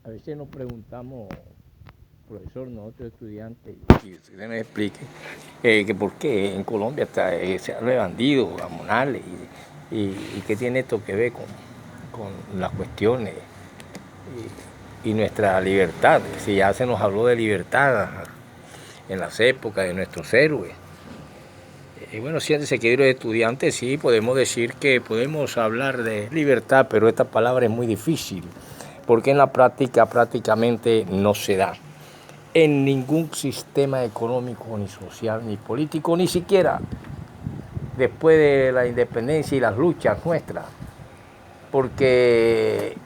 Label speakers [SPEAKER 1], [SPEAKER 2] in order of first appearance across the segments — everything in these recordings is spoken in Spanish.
[SPEAKER 1] A veces nos preguntamos, profesor, nosotros estudiantes, y usted nos explique que por qué en Colombia se habla de bandidos, gamonales, y qué tiene esto que ver con las cuestiones y nuestra libertad. Si ya se nos habló de libertad en las épocas de nuestros héroes. Y bueno, si se quiere los estudiantes, sí, podemos decir que podemos hablar de libertad, pero esta palabra es muy difícil, porque en la práctica prácticamente no se da en ningún sistema económico, ni social, ni político, ni siquiera después de la independencia y las luchas nuestras, porque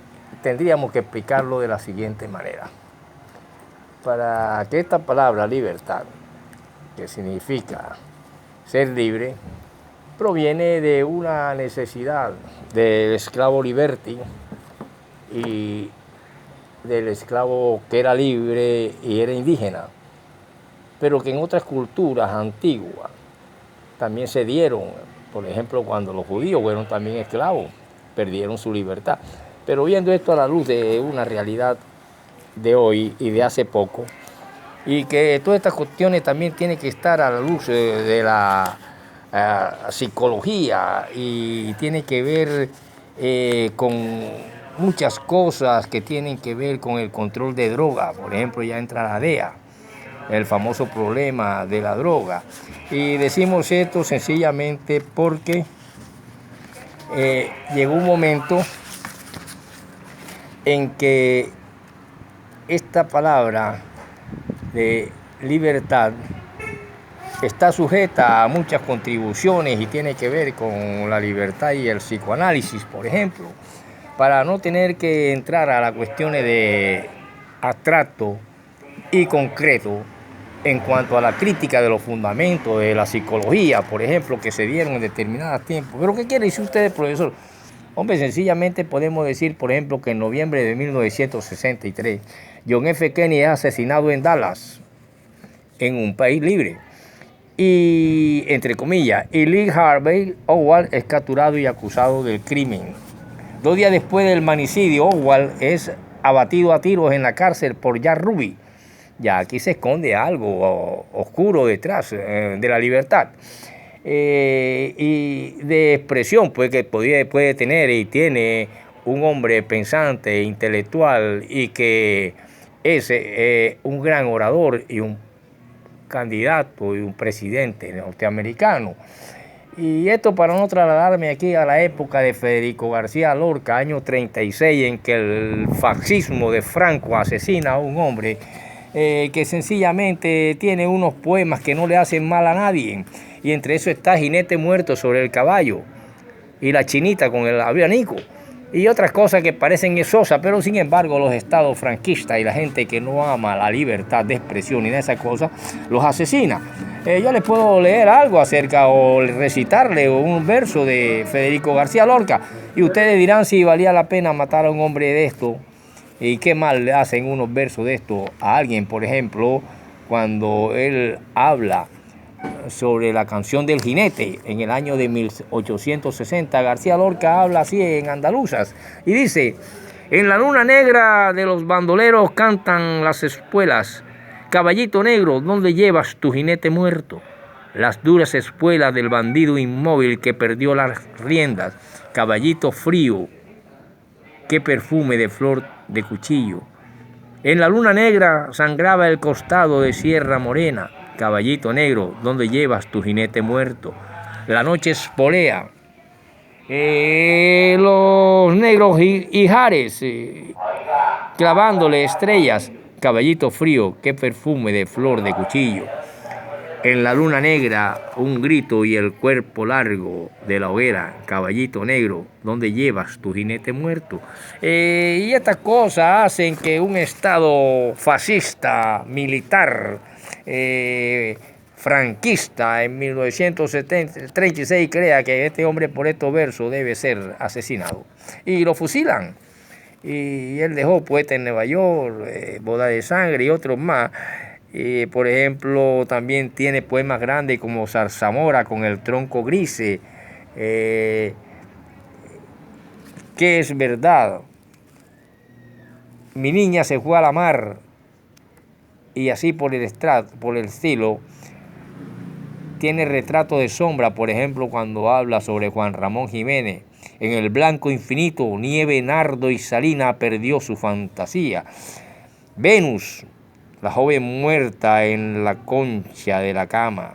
[SPEAKER 1] tendríamos que explicarlo de la siguiente manera. Para que esta palabra libertad, que significa ser libre, proviene de una necesidad del esclavo Liberty y del esclavo que era libre y era indígena, pero que en otras culturas antiguas también se dieron. Por ejemplo, cuando los judíos fueron también esclavos, perdieron su libertad. Pero viendo esto a la luz de una realidad de hoy y de hace poco, y que todas estas cuestiones también tienen que estar a la luz de la psicología y tiene que ver con muchas cosas que tienen que ver con el control de droga. Por ejemplo, ya entra la DEA, el famoso problema de la droga. Y decimos esto sencillamente porque llegó un momento en que esta palabra de libertad está sujeta a muchas contribuciones y tiene que ver con la libertad y el psicoanálisis, por ejemplo, para no tener que entrar a las cuestiones de abstracto y concreto en cuanto a la crítica de los fundamentos de la psicología, por ejemplo, que se dieron en determinados tiempos. ¿Pero qué quiere decir usted, profesor? Hombre, sencillamente podemos decir, por ejemplo, que en noviembre de 1963, John F. Kennedy es asesinado en Dallas, en un país libre. Y, entre comillas, y Lee Harvey Oswald es capturado y acusado del crimen. 2 días después del magnicidio, Oswald es abatido a tiros en la cárcel por Jack Ruby. Ya aquí se esconde algo oscuro detrás de la libertad y de expresión pues, que puede tener y tiene un hombre pensante, intelectual y que es un gran orador y un candidato y un presidente norteamericano. Y esto para no trasladarme aquí a la época de Federico García Lorca, año 36, en que el fascismo de Franco asesina a un hombre que sencillamente tiene unos poemas que no le hacen mal a nadie. Y entre eso está Jinete muerto sobre el caballo y la chinita con el abanico y otras cosas que parecen esosas, pero sin embargo los estados franquistas y la gente que no ama la libertad de expresión y de esas cosas, los asesina. Yo les puedo leer algo acerca o recitarle un verso de Federico García Lorca y ustedes dirán si valía la pena matar a un hombre de esto y qué mal le hacen unos versos de esto a alguien, por ejemplo, cuando él habla sobre la canción del jinete en el año de 1860. García Lorca habla así en andaluzas y dice: en la luna negra de los bandoleros cantan las espuelas, caballito negro, ¿dónde llevas tu jinete muerto? Las duras espuelas del bandido inmóvil que perdió las riendas, caballito frío, qué perfume de flor de cuchillo. En la luna negra sangraba el costado de Sierra Morena, caballito negro, ¿dónde llevas tu jinete muerto? La noche espolea, los negros hijares clavándole estrellas, caballito frío, qué perfume de flor de cuchillo. En la luna negra un grito y el cuerpo largo de la hoguera, caballito negro, ¿dónde llevas tu jinete muerto? Y estas cosas hacen que un estado fascista, militar, franquista en 1936 crea que este hombre por estos versos debe ser asesinado. Y lo fusilan. Y él dejó poetas en Nueva York, Boda de Sangre y otros más. Por ejemplo, también tiene poemas grandes como Zarzamora con el tronco gris, que es verdad. Mi niña se fue a la mar, y así por el estilo. Tiene retrato de sombra, por ejemplo, cuando habla sobre Juan Ramón Jiménez. En el blanco infinito, nieve, nardo y salina perdió su fantasía. Venus, la joven muerta en la concha de la cama.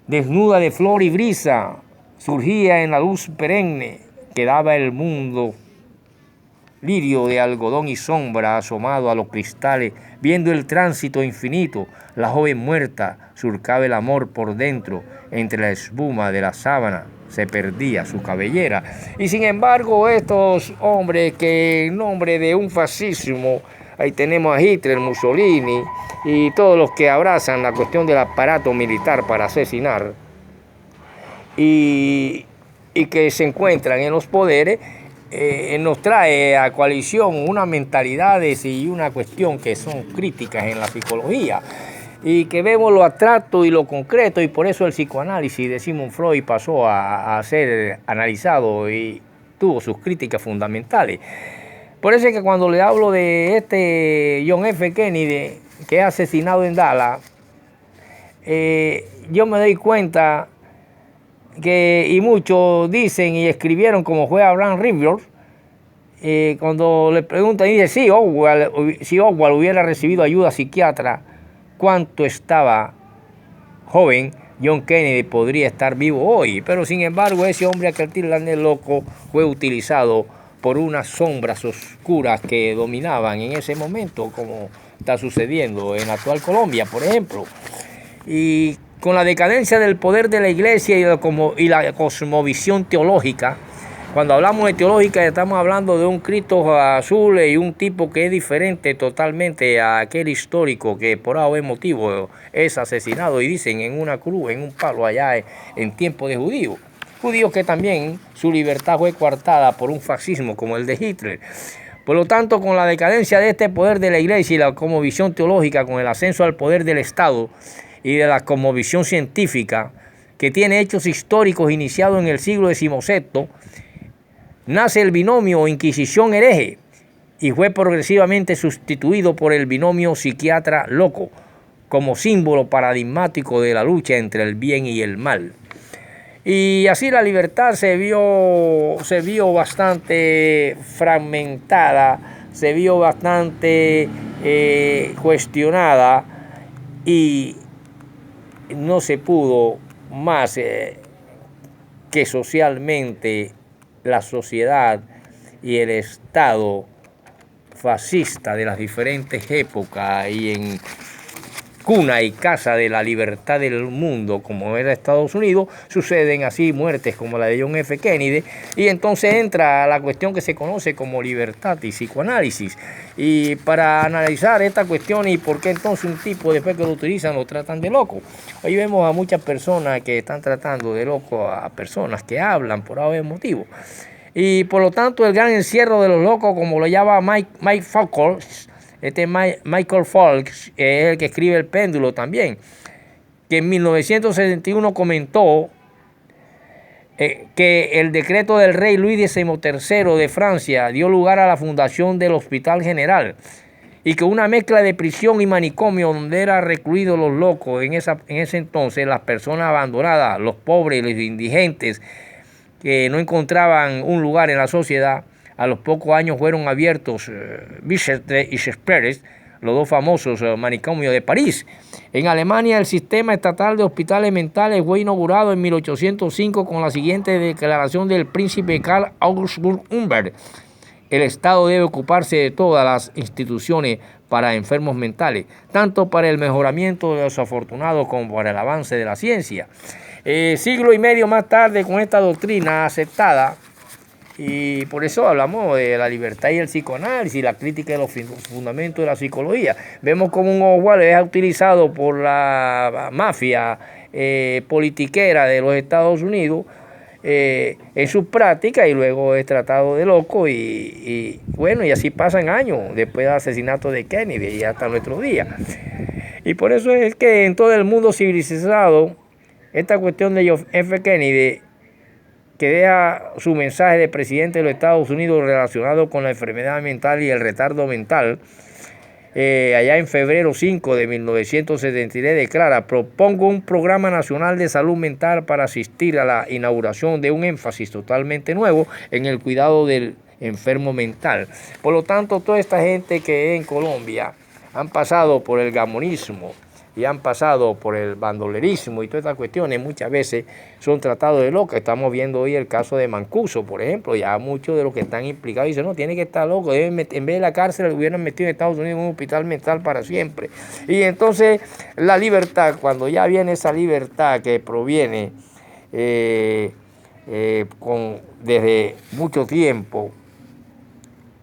[SPEAKER 1] Desnuda de flor y brisa, surgía en la luz perenne que daba el mundo. Lirio de algodón y sombra asomado a los cristales, viendo el tránsito infinito, la joven muerta surcaba el amor por dentro, entre la espuma de la sábana se perdía su cabellera. Y sin embargo, estos hombres que en nombre de un fascismo, ahí tenemos a Hitler, Mussolini y todos los que abrazan la cuestión del aparato militar para asesinar y que se encuentran en los poderes, nos trae a coalición unas mentalidades y una cuestión que son críticas en la psicología y que vemos lo abstracto y lo concreto, y por eso el psicoanálisis de Sigmund Freud pasó a ser analizado y tuvo sus críticas fundamentales. Por eso es que cuando le hablo de este John F. Kennedy que es asesinado en Dallas, yo me doy cuenta que, y muchos dicen y escribieron como fue Abraham Rivers, cuando le preguntan, dice, si Oswald hubiera recibido ayuda psiquiatra, ¿cuánto estaba joven? John Kennedy podría estar vivo hoy. Pero sin embargo, ese hombre que tildan de loco fue utilizado por unas sombras oscuras que dominaban en ese momento, como está sucediendo en la actual Colombia, por ejemplo. Y con la decadencia del poder de la iglesia y la cosmovisión teológica, cuando hablamos de teológica estamos hablando de un Cristo azul y un tipo que es diferente totalmente a aquel histórico que por algún motivo es asesinado, y dicen en una cruz, en un palo allá en tiempo de judíos que también su libertad fue coartada por un fascismo como el de Hitler. Por lo tanto, con la decadencia de este poder de la iglesia y la cosmovisión teológica, con el ascenso al poder del Estado y de la cosmovisión científica, que tiene hechos históricos iniciados en el siglo XVII, nace el binomio Inquisición hereje y fue progresivamente sustituido por el binomio psiquiatra loco, como símbolo paradigmático de la lucha entre el bien y el mal. Y así la libertad se vio bastante fragmentada, se vio bastante cuestionada, y no se pudo más que socialmente la sociedad y el Estado fascista de las diferentes épocas y en cuna y casa de la libertad del mundo como era Estados Unidos, suceden así muertes como la de John F. Kennedy, y entonces entra la cuestión que se conoce como libertad y psicoanálisis. Y para analizar esta cuestión y por qué entonces un tipo después que lo utilizan lo tratan de loco. Hoy vemos a muchas personas que están tratando de loco a personas que hablan por algún motivo. Y por lo tanto el gran encierro de los locos, como lo llama Mike Foucault, Michael Fox, es el que escribe El péndulo también, que en 1961 comentó que el decreto del rey Luis XIII de Francia dio lugar a la fundación del Hospital General, y que una mezcla de prisión y manicomio donde eran recluidos los locos en ese entonces, las personas abandonadas, los pobres y los indigentes que no encontraban un lugar en la sociedad. A los pocos años fueron abiertos Bicêtre y Chespérez, los dos famosos manicomios de París. En Alemania, el sistema estatal de hospitales mentales fue inaugurado en 1805 con la siguiente declaración del príncipe Karl August Humbert: el Estado debe ocuparse de todas las instituciones para enfermos mentales, tanto para el mejoramiento de los afortunados como para el avance de la ciencia. Siglo y medio más tarde, con esta doctrina aceptada, y por eso hablamos de la libertad y el psicoanálisis, la crítica de los fundamentos de la psicología. Vemos como un Oswald es utilizado por la mafia politiquera de los Estados Unidos en sus prácticas, y luego es tratado de loco y bueno, y así pasan años después del asesinato de Kennedy y hasta nuestros días. Y por eso es que en todo el mundo civilizado esta cuestión de John F. Kennedy que deja su mensaje de presidente de los Estados Unidos relacionado con la enfermedad mental y el retardo mental, allá en febrero 5 de 1973, declara: propongo un programa nacional de salud mental para asistir a la inauguración de un énfasis totalmente nuevo en el cuidado del enfermo mental. Por lo tanto, toda esta gente que en Colombia han pasado por el gamonismo y han pasado por el bandolerismo y todas estas cuestiones, muchas veces son tratados de locos. Estamos viendo hoy el caso de Mancuso, por ejemplo. Ya muchos de los que están implicados dicen: no, tiene que estar loco, en vez de la cárcel lo hubieran metido en Estados Unidos en un hospital mental para siempre. Y entonces la libertad, cuando ya viene esa libertad que proviene desde mucho tiempo,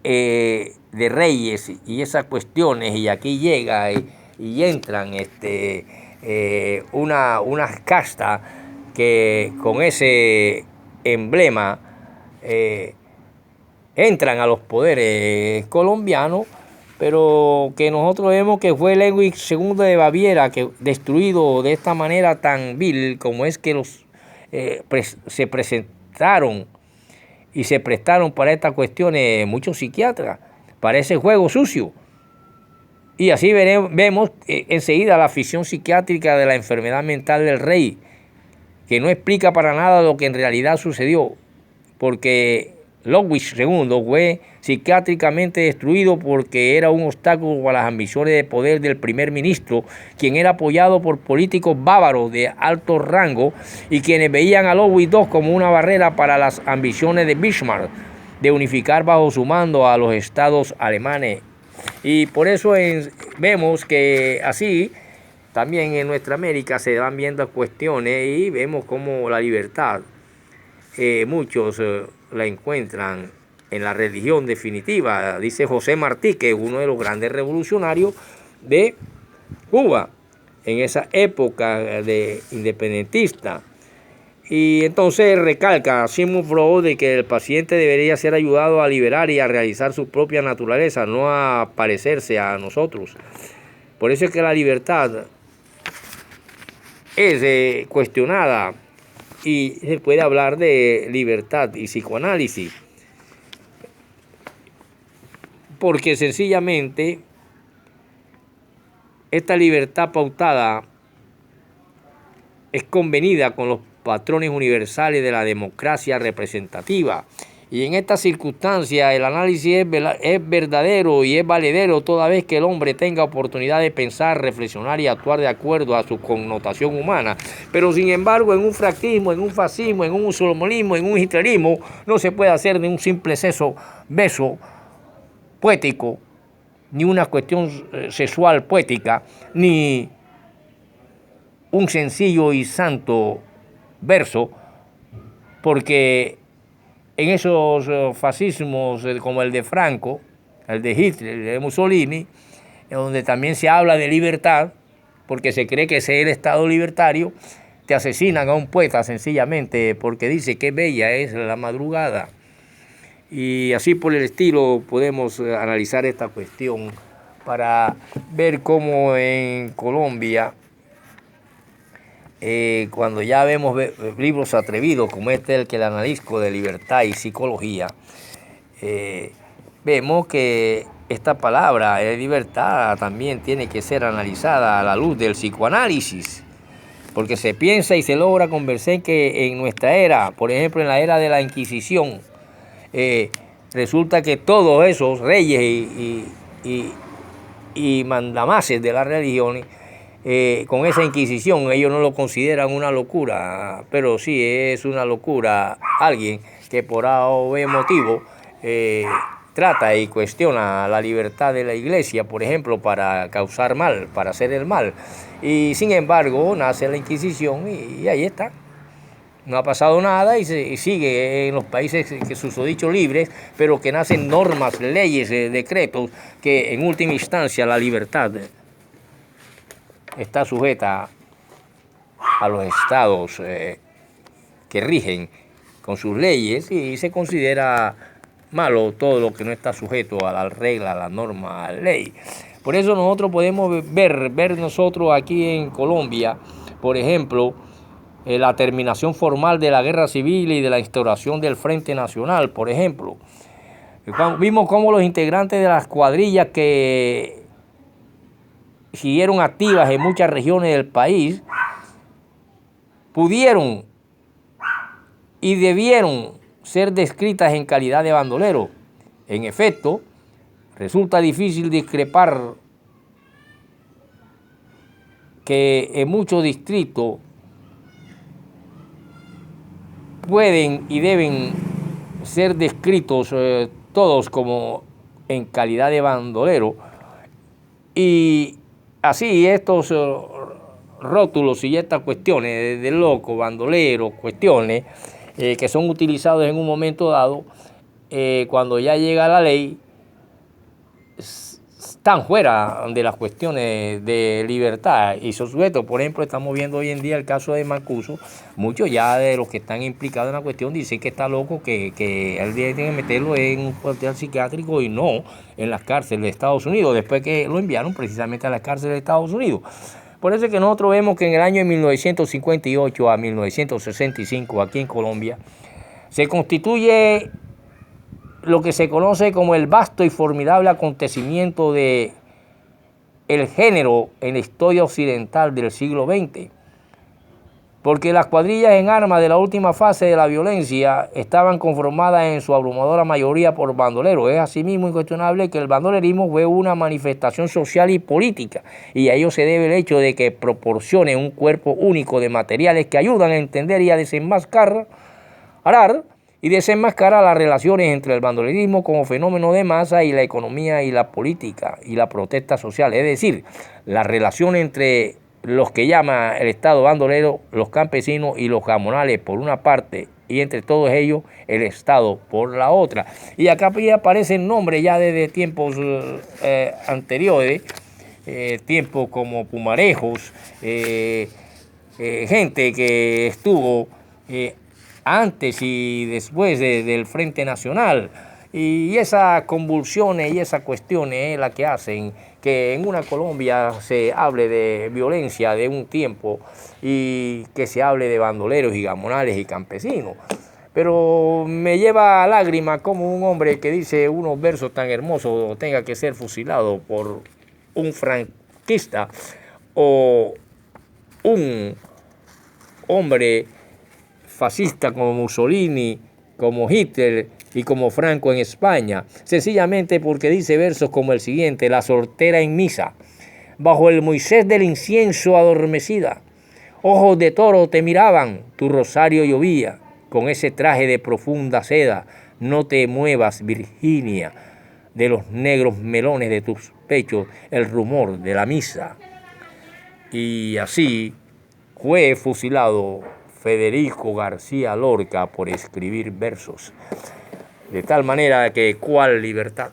[SPEAKER 1] de reyes y esas cuestiones, y aquí llega y entran unas castas que con ese emblema entran a los poderes colombianos, pero que nosotros vemos que fue Ludwig II de Baviera, que destruido de esta manera tan vil, como es que se presentaron y se prestaron para estas cuestiones muchos psiquiatras, para ese juego sucio. Y así vemos enseguida la ficción psiquiátrica de la enfermedad mental del rey, que no explica para nada lo que en realidad sucedió, porque Ludwig II fue psiquiátricamente destruido porque era un obstáculo a las ambiciones de poder del primer ministro, quien era apoyado por políticos bávaros de alto rango y quienes veían a Ludwig II como una barrera para las ambiciones de Bismarck de unificar bajo su mando a los estados alemanes. Y por eso vemos que así también en nuestra América se van viendo cuestiones y vemos como la libertad, muchos la encuentran en la religión definitiva. Dice José Martí, que es uno de los grandes revolucionarios de Cuba en esa época de independentista. Y entonces recalca Sigmund Freud de que el paciente debería ser ayudado a liberar y a realizar su propia naturaleza, no a parecerse a nosotros. Por eso es que la libertad es cuestionada, y se puede hablar de libertad y psicoanálisis, porque sencillamente esta libertad pautada es convenida con los patrones universales de la democracia representativa. Y en esta circunstancia el análisis es verdadero y es valedero toda vez que el hombre tenga oportunidad de pensar, reflexionar y actuar de acuerdo a su connotación humana. Pero sin embargo, en un fractismo, en un fascismo, en un musulmanismo, en un hitlerismo, no se puede hacer ni un simple beso poético, ni una cuestión sexual poética, ni un sencillo y santo verso, porque en esos fascismos como el de Franco, el de Hitler, el de Mussolini, donde también se habla de libertad, porque se cree que ese es el Estado libertario, te asesinan a un poeta sencillamente porque dice que bella es la madrugada. Y así por el estilo podemos analizar esta cuestión para ver cómo en Colombia, cuando ya vemos libros atrevidos como el que le analizo de libertad y psicología, vemos que esta palabra de libertad también tiene que ser analizada a la luz del psicoanálisis, porque se piensa y se logra convencer que en nuestra era, por ejemplo en la era de la Inquisición, resulta que todos esos reyes y mandamases de las religiones, con esa Inquisición, ellos no lo consideran una locura, pero sí es una locura alguien que por A o B motivo trata y cuestiona la libertad de la iglesia, por ejemplo, para causar mal, para hacer el mal. Y sin embargo, nace la Inquisición y ahí está. No ha pasado nada y sigue en los países que susodichos libres, pero que nacen normas, leyes, decretos, que en última instancia la libertad está sujeta a los estados que rigen con sus leyes, y se considera malo todo lo que no está sujeto a la regla, a la norma, a la ley. Por eso nosotros podemos ver nosotros aquí en Colombia, por ejemplo, la terminación formal de la guerra civil y de la instauración del Frente Nacional, por ejemplo. Vimos cómo los integrantes de las cuadrillas que siguieron activas en muchas regiones del país pudieron y debieron ser descritas en calidad de bandoleros. En efecto, resulta difícil discrepar que en muchos distritos pueden y deben ser descritos todos como en calidad de bandolero, y así estos rótulos y estas cuestiones de loco, bandolero, cuestiones que son utilizados en un momento dado, cuando ya llega la ley, están fuera de las cuestiones de libertad y son sujetos. Por ejemplo, estamos viendo hoy en día el caso de Mancuso. Muchos ya de los que están implicados en la cuestión dicen que está loco, que él tiene que meterlo en un cuartel psiquiátrico y no en las cárceles de Estados Unidos, después que lo enviaron precisamente a las cárceles de Estados Unidos. Por eso es que nosotros vemos que en el año de 1958 a 1965, aquí en Colombia, se constituye lo que se conoce como el vasto y formidable acontecimiento de el género en la historia occidental del siglo XX, porque las cuadrillas en armas de la última fase de la violencia estaban conformadas en su abrumadora mayoría por bandoleros. Es asimismo incuestionable que el bandolerismo fue una manifestación social y política, y a ello se debe el hecho de que proporcione un cuerpo único de materiales que ayudan a entender y a desenmascarar las relaciones entre el bandolerismo como fenómeno de masa y la economía y la política y la protesta social. Es decir, la relación entre los que llama el Estado bandolero, los campesinos y los gamonales por una parte, y entre todos ellos el Estado por la otra. Y acá aparecen nombres ya desde tiempos anteriores, tiempos como Pumarejos, gente que estuvo antes y después del Frente Nacional, y esas convulsiones y esas cuestiones las que hacen que en una Colombia se hable de violencia de un tiempo y que se hable de bandoleros y gamonales y campesinos. Pero me lleva a lágrimas como un hombre que dice unos versos tan hermosos tenga que ser fusilado por un franquista o un hombre fascista como Mussolini, como Hitler y como Franco en España, sencillamente porque dice versos como el siguiente: la soltera en misa, bajo el Moisés del incienso adormecida, ojos de toro te miraban, tu rosario llovía, con ese traje de profunda seda, no te muevas, Virginia, de los negros melones de tus pechos, el rumor de la misa. Y así fue fusilado Federico García Lorca por escribir versos. De tal manera que, ¿cuál libertad?